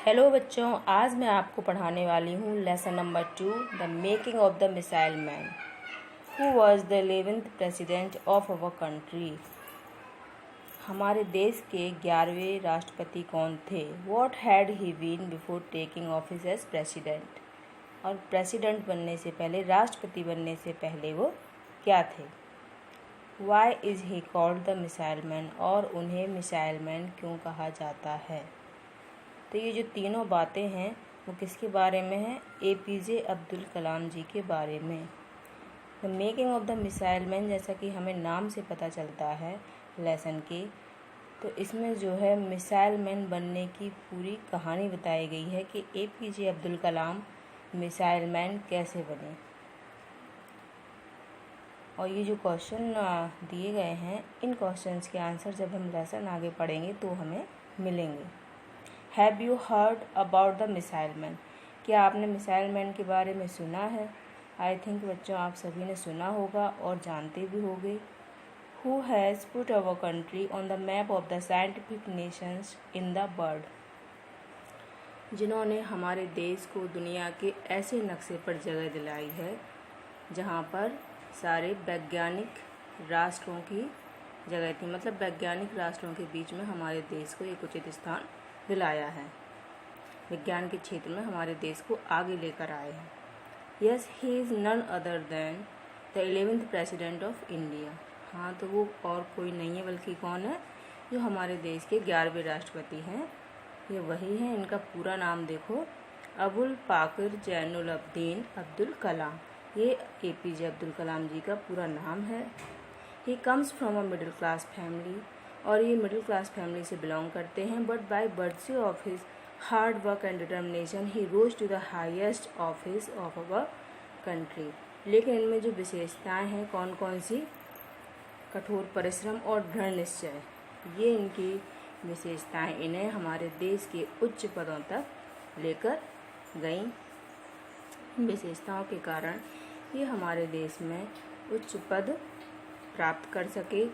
Hello बच्चों, आज मैं आपको पढ़ाने वाली हूँ lesson number 2 the making of the missile man. Who was the 11th president of our country. हमारे देश के 11वें राष्ट्रपति कौन थे। What had he been before taking office as president. और प्रेसिडेंट बनने से पहले, राष्ट्रपति बनने से पहले वो क्या थे। Why is he called the missile man, और उन्हें मिसाइल मैन क्यों कहा जाता है। तो ये जो तीनों बातें हैं वो किसके बारे में हैं, APJ अब्दुल कलाम जी के बारे में। The making of the missile man, जैसा कि हमें नाम से पता चलता है लेसन के, तो इसमें जो है मिसाइल मैन बनने की पूरी कहानी बताई गई है कि APJ अब्दुल कलाम मिसाइल मैन कैसे बने। और ये जो क्वेश्चन दिए गए हैं, इन क्वेश्चंस के आंसर जब हम लेसन आगे पढ़ेंगे तो हमें मिलेंगे। Have you heard about the missile man. क्या आपने मिसाइल मैन के बारे में सुना है। आई थिंक बच्चों आप सभी ने सुना होगा और जानते भी होंगे। Who has put our country on the map of the scientific Nations in the world. जिन्होंने हमारे देश को दुनिया के ऐसे नक्शे पर जगह दिलाई है जहाँ पर सारे वैज्ञानिक राष्ट्रों की जगह थी, मतलब वैज्ञानिक राष्ट्रों के बीच में हमारे देश को एक उचित स्थान दिलाया है। विज्ञान के क्षेत्र में हमारे देश को आगे लेकर आए हैं। Yes, he is none other than the 11th president of India. हाँ, तो वो और कोई नहीं है बल्कि कौन है, जो हमारे देश के 11वें राष्ट्रपति हैं, ये वही हैं। इनका पूरा नाम देखो, अबुल पाकिर जैनुल अब्दीन अब्दुल कलाम। ये APJ अब्दुल कलाम जी का पूरा नाम है। He comes from a middle class family, और ये मिडिल क्लास फैमिली से बिलोंग करते हैं। But by virtue of his hard work and determination he rose to the highest office of our country. लेकिन इनमें जो विशेषताएं हैं कौन कौन सी, कठोर परिश्रम और दृढ़ निश्चय, ये इनकी विशेषताएं इन्हें हमारे देश के उच्च पदों तक लेकर गई। विशेषताओं के कारण ये हमारे देश में उच्च पद प्राप्त कर सके।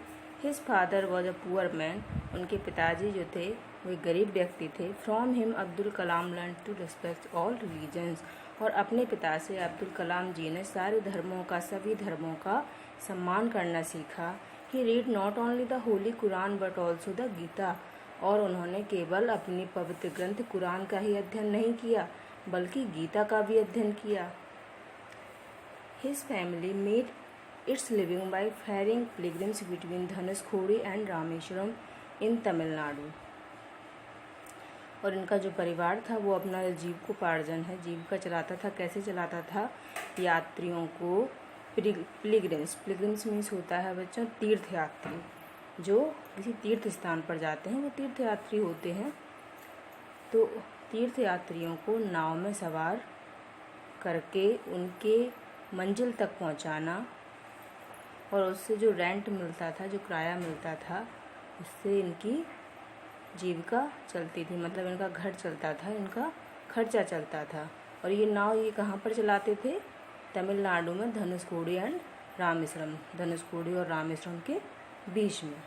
His father was a poor man. उनके पिताजी जो थे वे गरीब व्यक्ति थे। From him Abdul Kalam learn to respect all religions. और अपने पिता से अब्दुल कलाम जी ने सारे धर्मों का, सभी धर्मों का सम्मान करना सीखा। He read not only the holy Quran but also the Gita. और उन्होंने केवल अपनी पवित्र ग्रंथ कुरान का ही अध्ययन नहीं किया बल्कि गीता का भी अध्ययन किया। His family made its living by ferrying pilgrims between Dhanushkodi and Rameswaram in Tamil Nadu. और इनका जो परिवार था वो अपना जीविकोपार्जन है, जीविका चलाता था। कैसे चलाता था, यात्रियों को पिलग्रिम्स मीन्स होता है बच्चों तीर्थयात्री, जो किसी तीर्थ स्थान पर जाते हैं वो तीर्थयात्री होते हैं। तो तीर्थयात्रियों को नाव में सवार करके उनके मंजिल तक पहुंचाना, और उससे जो रेंट मिलता था, जो किराया मिलता था, उससे इनकी जीविका चलती थी, मतलब इनका घर चलता था, इनका खर्चा चलता था। और ये नाव ये कहाँ पर चलाते थे, तमिलनाडु में धनुषकोडी एंड रामेश्वरम, धनुषकोडी और रामेश्वरम के बीच में।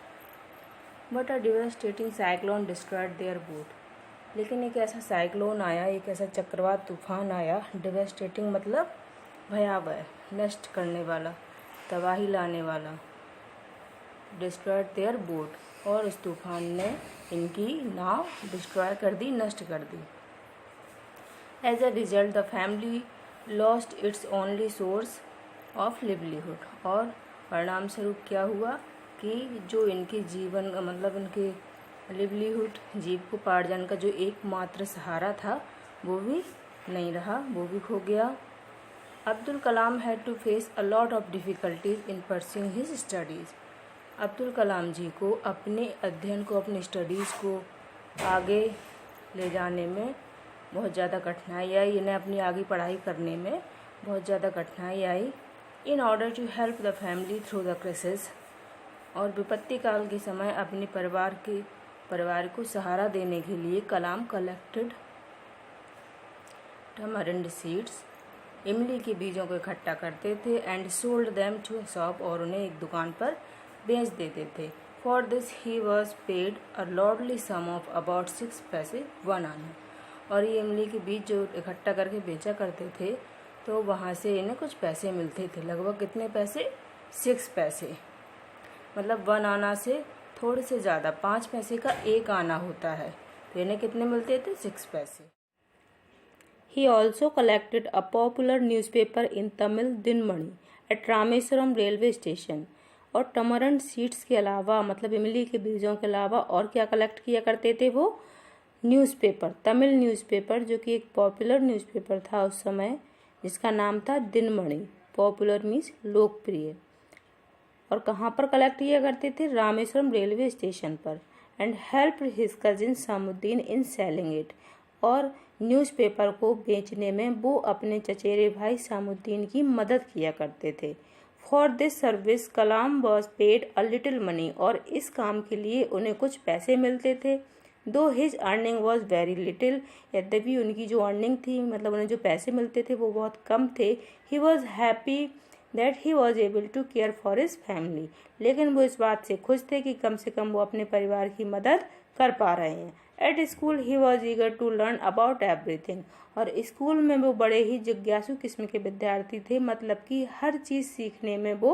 But a devastating cyclone destroyed their boat. लेकिन एक ऐसा साइक्लोन आया, एक ऐसा चक्रवात तूफान आया, डिवास्टेटिंग मतलब भयावह, नष्ट करने वाला, तबाही लाने वाला, डिस्ट्रॉयड देयर बोट, और इस तूफान ने इनकी नाव डिस्ट्रॉय कर दी, नष्ट कर दी। As a result the family lost its only source of livelihood. और परिणाम स्वरूप क्या हुआ कि जो इनके जीवन, मतलब इनके लिवलीहुड, जीविकोपार्जन का जो एकमात्र सहारा था वो भी नहीं रहा, वो भी खो गया। Abdul Kalam had to face a lot of difficulties in pursuing his studies. Abdul Kalam ji को अपने अध्ययन को, अपनी स्टडीज़ को आगे ले जाने में बहुत ज़्यादा कठिनाई आई। इन्हें अपनी आगे पढ़ाई करने में बहुत ज़्यादा कठिनाई आई। In order to help the family through the crisis. और विपत्ति काल के समय अपने परिवार को सहारा देने के लिए कलाम कलेक्टेड टमारिंड सीड्स, इमली के बीजों को इकट्ठा करते थे, and sold them to a shop, और उन्हें एक दुकान पर बेच देते थे। For this he was paid a lordly sum of about 6 paise 1 आना। और ये इमली के बीज जो इकट्ठा करके बेचा करते थे तो वहाँ से इन्हें कुछ पैसे मिलते थे। लगभग कितने पैसे? 6 पैसे, मतलब 1 आना से थोड़े से ज़्यादा, 5 पैसे का 1 आना होता है, तो इन्हें कितने मिलते थे? 6 पैसे। He also collected a popular newspaper in Tamil, Dinmani, at Rameswaram railway station. और टमरंड सीड्स के अलावा, मतलब इमली के बीजों के अलावा और क्या कलेक्ट किया करते थे वो? न्यूज़पेपर, तमिल न्यूज़पेपर, जो कि एक पॉपुलर न्यूज़पेपर था उस समय, जिसका नाम था दिनमणि। पॉपुलर मीन्स लोकप्रिय। और कहाँ पर कलेक्ट किया करते थे? रामेश्वरम रेलवे स्टेशन पर। And help his cousin Samsuddin in selling it. और न्यूज़पेपर को बेचने में वो अपने चचेरे भाई सामुद्दीन की मदद किया करते थे। For this service Kalam was paid a little money. और इस काम के लिए उन्हें कुछ पैसे मिलते थे। दो his earning was very little, यद्यपि उनकी जो अर्निंग थी, मतलब उन्हें जो पैसे मिलते थे वो बहुत कम थे। He was happy that he was able to care for his family. लेकिन वो इस बात से खुश थे कि कम से कम वो अपने परिवार की मदद कर पा रहे हैं। At school he was eager to learn about everything. और स्कूल में वो बड़े ही जिज्ञासु किस्म के विद्यार्थी थे, मतलब कि हर चीज़ सीखने में वो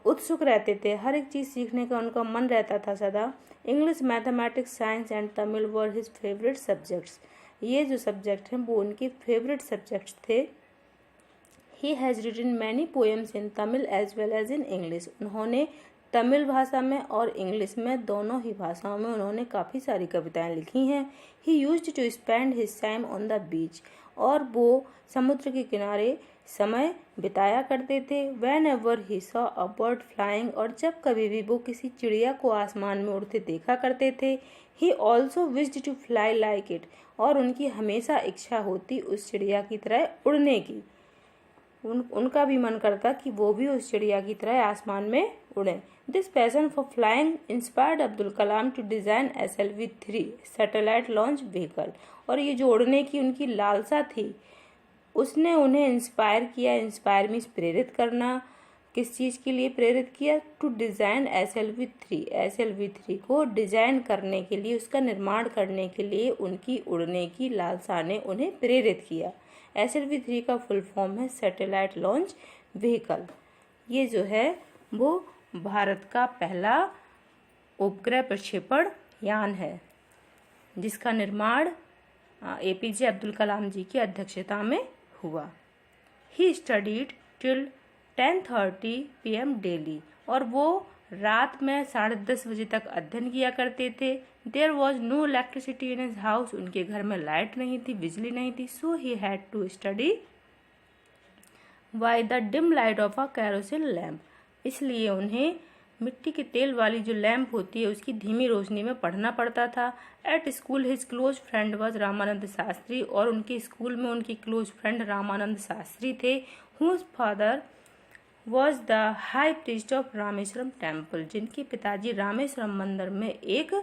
उत्सुक रहते थे। हर एक चीज़ सीखने का उनका मन रहता था सदा। English, mathematics, science and Tamil were his favourite subjects. ये जो सब्जेक्ट हैं वो उनके फेवरेट सब्जेक्ट्स थे। He has written many poems in Tamil as well as in English. उन्होंने तमिल भाषा में और इंग्लिश में, दोनों ही भाषाओं में उन्होंने काफ़ी सारी कविताएं लिखी हैं। He used to spend his time on the beach. और वो समुद्र के किनारे समय बिताया करते थे। Whenever he saw a bird flying. और जब कभी भी वो किसी चिड़िया को आसमान में उड़ते देखा करते थे। He also wished to fly like it. और उनकी हमेशा इच्छा होती उस चिड़िया की तरह उड़ने की। उनका भी मन करता कि वो भी उस चिड़िया की तरह आसमान में उड़े। This passion for flying inspired Abdul Kalam to design SLV-3 satellite launch vehicle. और ये जो उड़ने की उनकी लालसा थी, उसने उन्हें इंस्पायर किया। इंस्पायर मीन्स प्रेरित करना। किस चीज़ के लिए प्रेरित किया? To design SLV-3। SLV-3 को डिज़ाइन करने के लिए, उसका निर्माण करने के लिए उनकी उड़ने की लालसा ने उन्हें प्रेरित किया। SLV-3 का फुल फॉर्म है सैटेलाइट लॉन्च व्हीकल। ये जो है वो भारत का पहला उपग्रह प्रक्षेपण यान है, जिसका निर्माण APJ अब्दुल कलाम जी की अध्यक्षता में हुआ। He studied till 10:30 PM daily. और वो रात में 10:30 बजे तक अध्ययन किया करते थे। There was no electricity in his house. उनके घर में लाइट नहीं थी, बिजली नहीं थी। So he had to study by the dim light of a kerosene lamp. इसलिए उन्हें मिट्टी के तेल वाली जो लैंप होती है उसकी धीमी रोशनी में पढ़ना पड़ता था। At school his close friend was Ramanand Shastri. और उनके स्कूल में उनकी क्लोज फ्रेंड रामानंद शास्त्री थे। Whose father was the high priest of Rameswaram temple. जिनके पिताजी रामेश्वरम मंदिर में एक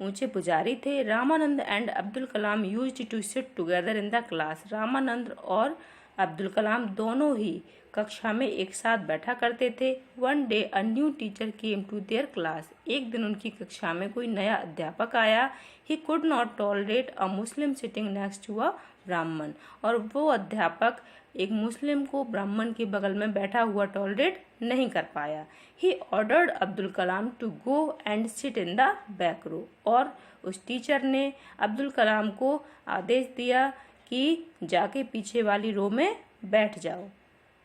ऊंचे पुजारी थे। Ramanand and Abdul Kalam used to sit together in the class. Ramanand और अब्दुल कलाम दोनों ही कक्षा में एक साथ बैठा करते थे। One day a new teacher came to their class. एक दिन उनकी कक्षा में कोई नया अध्यापक आया। He could not tolerate a Muslim sitting next to a Brahmin. और वो अध्यापक एक मुस्लिम को ब्राह्मण के बगल में बैठा हुआ टॉलरेट नहीं कर पाया। He ordered Abdul Kalam to go and sit in the back row. और उस टीचर ने अब्दुल कलाम को आदेश दिया कि जाके पीछे वाली रो में बैठ जाओ।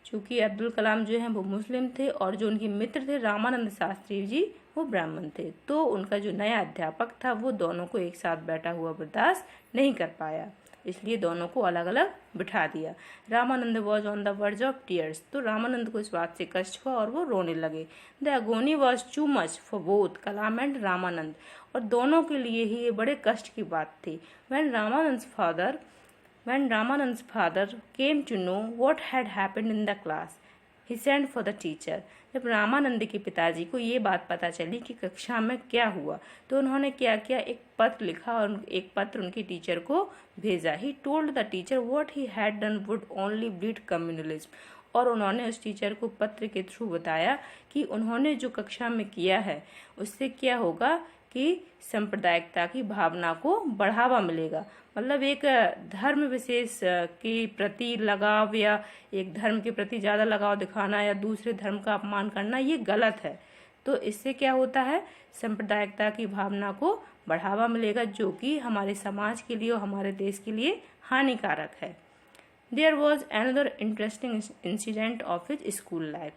चूँकि अब्दुल कलाम जो हैं वो मुस्लिम थे और जो उनके मित्र थे रामानंद शास्त्री जी वो ब्राह्मण थे, तो उनका जो नया अध्यापक था वो दोनों को एक साथ बैठा हुआ बर्दाश्त नहीं कर पाया, इसलिए दोनों को अलग अलग बिठा दिया। Ramanand was on the verge of tears. तो रामानंद को इस बात से कष्ट हुआ और वो रोने लगे। The agony was too much for both Kalam and Ramanand. और दोनों के लिए ही ये बड़े कष्ट की बात थी। When Ramanand's father came to know what had happened in the class, he sent for the teacher. जब रामानंद के पिताजी को ये बात पता चली कि कक्षा में क्या हुआ, तो उन्होंने क्या किया, एक पत्र लिखा और एक पत्र उनके टीचर को भेजा। He told the teacher what he had done would only breed communalism. और उन्होंने उस टीचर को पत्र के थ्रू बताया कि उन्होंने जो कक्षा में किया है उससे क्या होगा, कि सांप्रदायिकता की भावना को बढ़ावा मिलेगा। मतलब एक धर्म विशेष के प्रति लगाव या एक धर्म के प्रति ज़्यादा लगाव दिखाना या दूसरे धर्म का अपमान करना ये गलत है। तो इससे क्या होता है, सांप्रदायिकता की भावना को बढ़ावा मिलेगा, जो कि हमारे समाज के लिए और हमारे देश के लिए हानिकारक है। There was another interesting incident of his school life.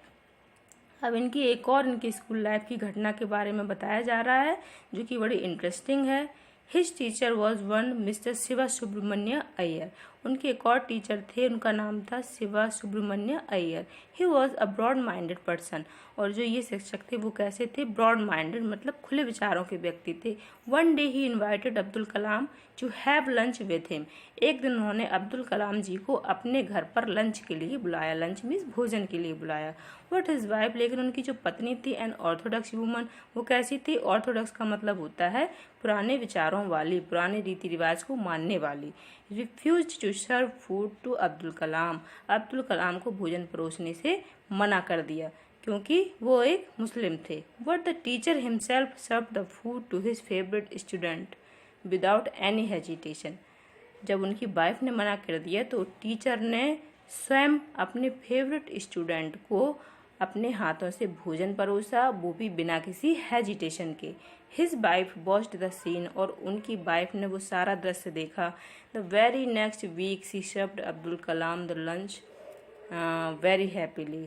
अब इनकी स्कूल लाइफ की घटना के बारे में बताया जा रहा है, जो कि बड़ी इंटरेस्टिंग है। His teacher was one mister Shiva Subramania Iyer. उनके एक और टीचर थे, उनका नाम था Shiva Subramania Iyer. He was a broad minded person. और जो ये शिक्षक थे वो कैसे थे, ब्रॉड माइंडेड मतलब खुले विचारों के व्यक्ति थे। One day he invited Abdul Kalam to have lunch with him. एक दिन उन्होंने अब्दुल कलाम जी को अपने घर पर लंच के लिए बुलाया। लंच मीन्स भोजन के लिए बुलाया। बट हिज वाइफ, लेकिन उनकी जो पत्नी थी, एन ऑर्थोडॉक्स वुमन, वो कैसी थी, ऑर्थोडॉक्स का मतलब होता है पुराने विचारों वाली, पुराने रीति रिवाज को मानने वाली। Refuse to serve food to Abdul Kalam. Abdul Kalam को भोजन परोसने से मना कर दिया क्योंकि वो एक मुस्लिम थे। But the teacher himself serve the food to his favourite student without any hesitation. जब उनकी वाइफ ने मना कर दिया तो टीचर ने स्वयं अपने फेवरेट स्टूडेंट को अपने हाथों से भोजन परोसा, वो भी बिना किसी हेजिटेशन के। His wife watched the scene. और उनकी वाइफ ने वो सारा दृश्य देखा। The very next week she served Abdul Kalam the lunch very happily.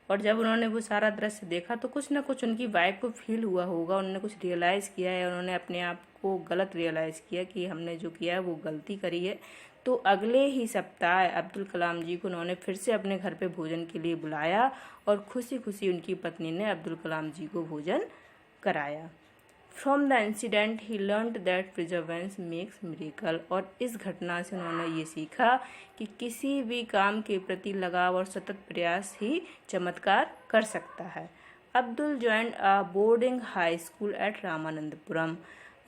और जब उन्होंने वो सारा दृश्य देखा तो कुछ ना कुछ उनकी वाइफ को फील हुआ होगा, उन्होंने कुछ रियलाइज़ किया है, उन्होंने अपने आप को गलत रियलाइज़ किया कि हमने जो किया है वो गलती करी है। तो अगले ही सप्ताह अब्दुल कलाम जी को उन्होंने फिर से अपने घर पे भोजन के लिए बुलाया और खुशी खुशी उनकी पत्नी ने अब्दुल कलाम जी को भोजन कराया। From the incident he learned that प्रिजर्वेंस makes miracle. और इस घटना से उन्होंने ये सीखा कि किसी भी काम के प्रति लगाव और सतत प्रयास ही चमत्कार कर सकता है। Abdul joined a boarding high school at Ramanandapuram.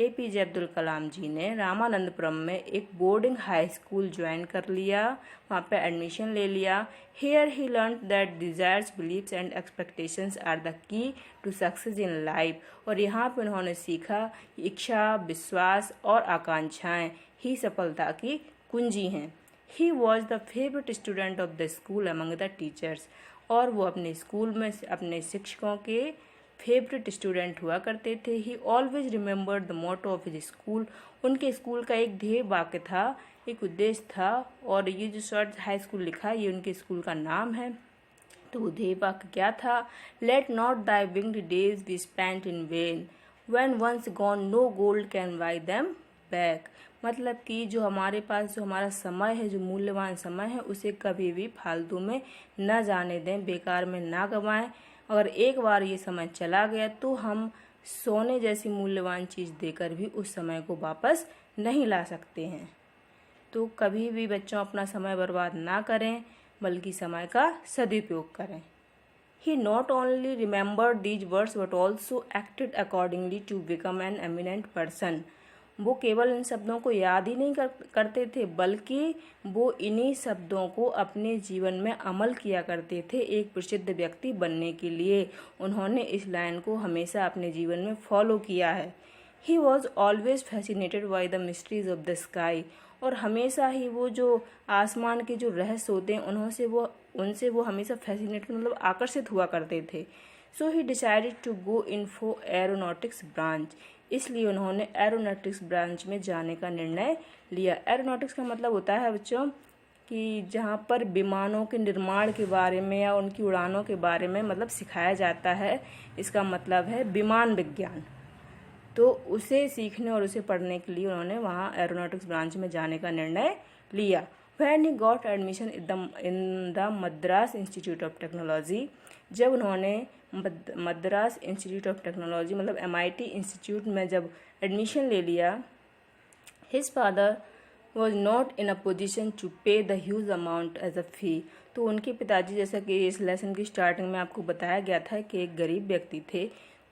APJ Abdul Kalam ji ने रामानंदपुरम में एक बोर्डिंग हाई स्कूल ज्वाइन कर लिया, वहाँ पे एडमिशन ले लिया। Here he learn that desires, believes and expectations are the key to success in life. और यहाँ पे उन्होंने सीखा कि इच्छा, विश्वास और आकांक्षाएं ही सफलता की कुंजी हैं। He was the favourite student of the school among the teachers. और वो अपने स्कूल में अपने शिक्षकों के फेवरेट स्टूडेंट हुआ करते थे। He always remembered the motto of his school. उनके स्कूल का एक ध्येय वाक्य था, एक उद्देश्य था। और ये जो शॉर्ट हाई स्कूल लिखा है ये उनके स्कूल का नाम है। तो वो ध्येय वाक्य क्या था, let not thy winged days be spent in vain, when once gone no gold can buy them back. मतलब कि जो हमारे पास जो हमारा समय है, जो मूल्यवान समय है, उसे कभी भी फालतू में न जाने दें, बेकार में ना गंवाएं। अगर एक बार ये समय चला गया तो हम सोने जैसी मूल्यवान चीज़ देकर भी उस समय को वापस नहीं ला सकते हैं। तो कभी भी बच्चों अपना समय बर्बाद ना करें, बल्कि समय का सदुपयोग करें। He not only remembered these words but also acted accordingly to become an eminent person. वो केवल इन शब्दों को याद ही नहीं करते थे, बल्कि वो इन्हीं शब्दों को अपने जीवन में अमल किया करते थे एक प्रसिद्ध व्यक्ति बनने के लिए। उन्होंने इस लाइन को हमेशा अपने जीवन में फॉलो किया है। He was always fascinated by the mysteries of the sky. और हमेशा ही वो जो आसमान के जो रहस्य होते हैं उनसे वो हमेशा फैसिनेटेड मतलब आकर्षित हुआ करते थे। So he decided to go in for aeronautics branch. इसलिए उन्होंने एरोनॉटिक्स ब्रांच में जाने का निर्णय लिया। एरोनॉटिक्स का मतलब होता है बच्चों कि जहाँ पर विमानों के निर्माण के बारे में या उनकी उड़ानों के बारे में मतलब सिखाया जाता है। इसका मतलब है विमान विज्ञान। तो उसे सीखने और उसे पढ़ने के लिए उन्होंने वहाँ एरोनॉटिक्स ब्रांच में जाने का निर्णय लिया। When he got admission in the Madras institute of technology, जब उन्होंने मद्रास इंस्टीट्यूट ऑफ टेक्नोलॉजी मतलब MIT इंस्टीट्यूट में जब एडमिशन ले लिया, his father was not in a position to pay the huge amount as a fee। तो उनके पिताजी, जैसा कि इस लेसन की स्टार्टिंग में आपको बताया गया था कि एक गरीब व्यक्ति थे,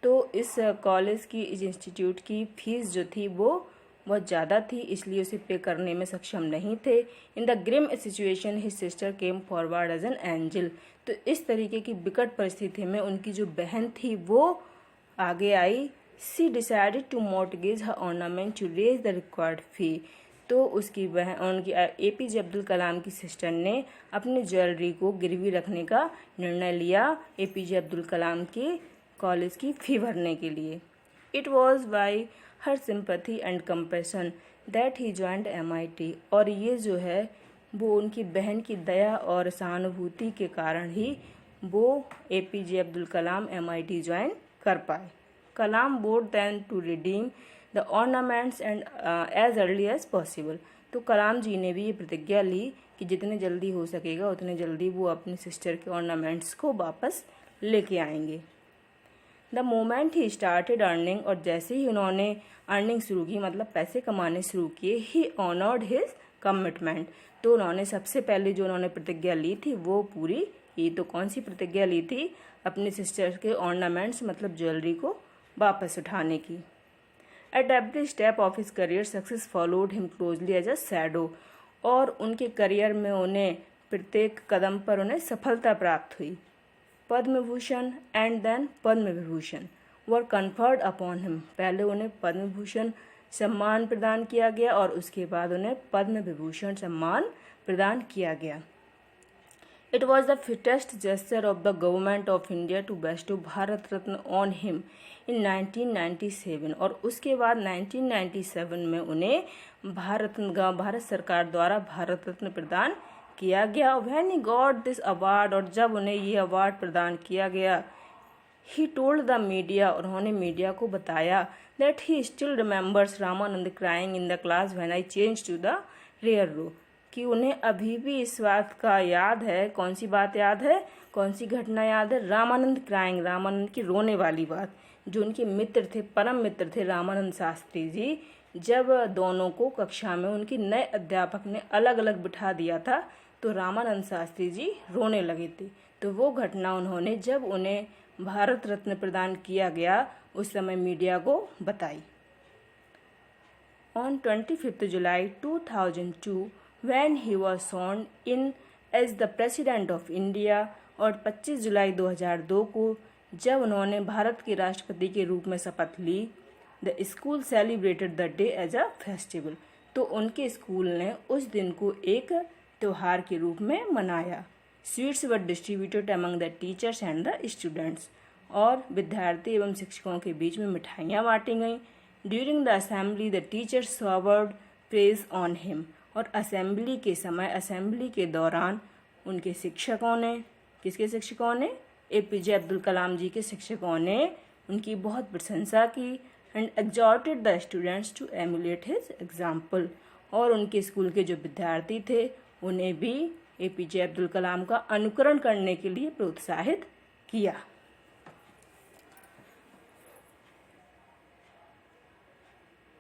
तो इस कॉलेज की इस इंस्टीट्यूट की फीस जो थी वो बहुत ज़्यादा थी, इसलिए उसे पे करने में सक्षम नहीं थे। In the grim situation his sister came forward as an angel. तो इस तरीके की विकट परिस्थिति में उनकी जो बहन थी वो आगे आई she decided to mortgage her ornament to raise the required fee. तो उसकी बहन उनकी APJ अब्दुल कलाम की सिस्टर ने अपनी ज्वेलरी को गिरवी रखने का निर्णय लिया APJ अब्दुल कलाम के कॉलेज की फ़ी भरने के लिए। It was by her sympathy and compassion that he joined MIT। और ये जो है वो उनकी बहन की दया और सहानुभूति के कारण ही वो APJ Abdul Kalam MIT join कर पाए। कलाम बोर्ड then to redeem the ornaments and as early as possible. तो कलाम जी ने भी ये प्रतिज्ञा ली कि जितने जल्दी हो सकेगा उतने जल्दी वो अपनी सिस्टर के ऑर्नामेंट्स को वापस लेके आएंगे। The moment he started earning, और जैसे ही उन्होंने अर्निंग शुरू की मतलब पैसे कमाने शुरू किए, ही ऑनर्ड हिज कमिटमेंट। तो उन्होंने सबसे पहले जो उन्होंने प्रतिज्ञा ली थी वो पूरी की। तो कौन सी प्रतिज्ञा ली थी? अपने सिस्टर के ऑर्नामेंट्स मतलब ज्वेलरी को वापस उठाने की। At every step of his career success followed him closely as a shadow. और उनके करियर में उन्हें प्रत्येक कदम पर उन्हें सफलता प्राप्त हुई। Padma Bhushan and then Padma Vibhushan were conferred upon him. पहले उन्हें पद्म भूषण सम्मान प्रदान किया गया और उसके बाद उन्हें पद्म विभूषण सम्मान प्रदान किया गया। It was the fittest gesture of the government of India to bestow Bharat Ratna on him in 1997। और उसके बाद 1997 में उन्हें भारत सरकार द्वारा भारत रत्न प्रदान किया गया। When he got this award, और जब उन्हें ये अवार्ड प्रदान किया गया, he told the media, और उन्होंने मीडिया को बताया that he still remembers Ramanand crying in the class when I changed to the rear row। कि उन्हें अभी भी इस बात का याद है। कौन सी बात याद है? कौन सी घटना याद है? रामानंद क्राइंग, रामानंद की रोने वाली बात। जो उनके मित्र थे, परम मित्र थे रामानंद शास्त्री जी, जब दोनों को कक्षा में उनके नए अध्यापक ने अलग अलग बिठा दिया था तो रामानंद शास्त्री जी रोने लगे थे। तो वो घटना उन्होंने जब उन्हें भारत रत्न प्रदान किया गया उस समय मीडिया को बताई। On 25 July 2002 when he was sworn in as the president of India, और 25 जुलाई 2002 को जब उन्होंने भारत के राष्ट्रपति के रूप में शपथ ली, the school celebrated the day as a festival. तो उनके स्कूल ने उस दिन को एक त्यौहार के रूप में मनाया। Sweets were distributed among the teachers and the students, और विद्यार्थी एवं शिक्षकों के बीच में मिठाइयाँ बांटी गईं। During the assembly the teachers showered praise on him, और असेंबली के समय, असेंबली के दौरान उनके शिक्षकों ने, किसके शिक्षकों ने? APJ अब्दुल कलाम जी के शिक्षकों ने उनकी बहुत प्रशंसा की। And exhorted the students to emulate his example, और उनके स्कूल के जो विद्यार्थी थे उन्हें भी APJ अब्दुल कलाम का अनुकरण करने के लिए प्रोत्साहित किया।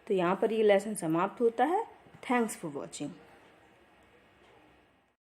तो यहाँ पर ये लेसन समाप्त होता है। Thanks for watching.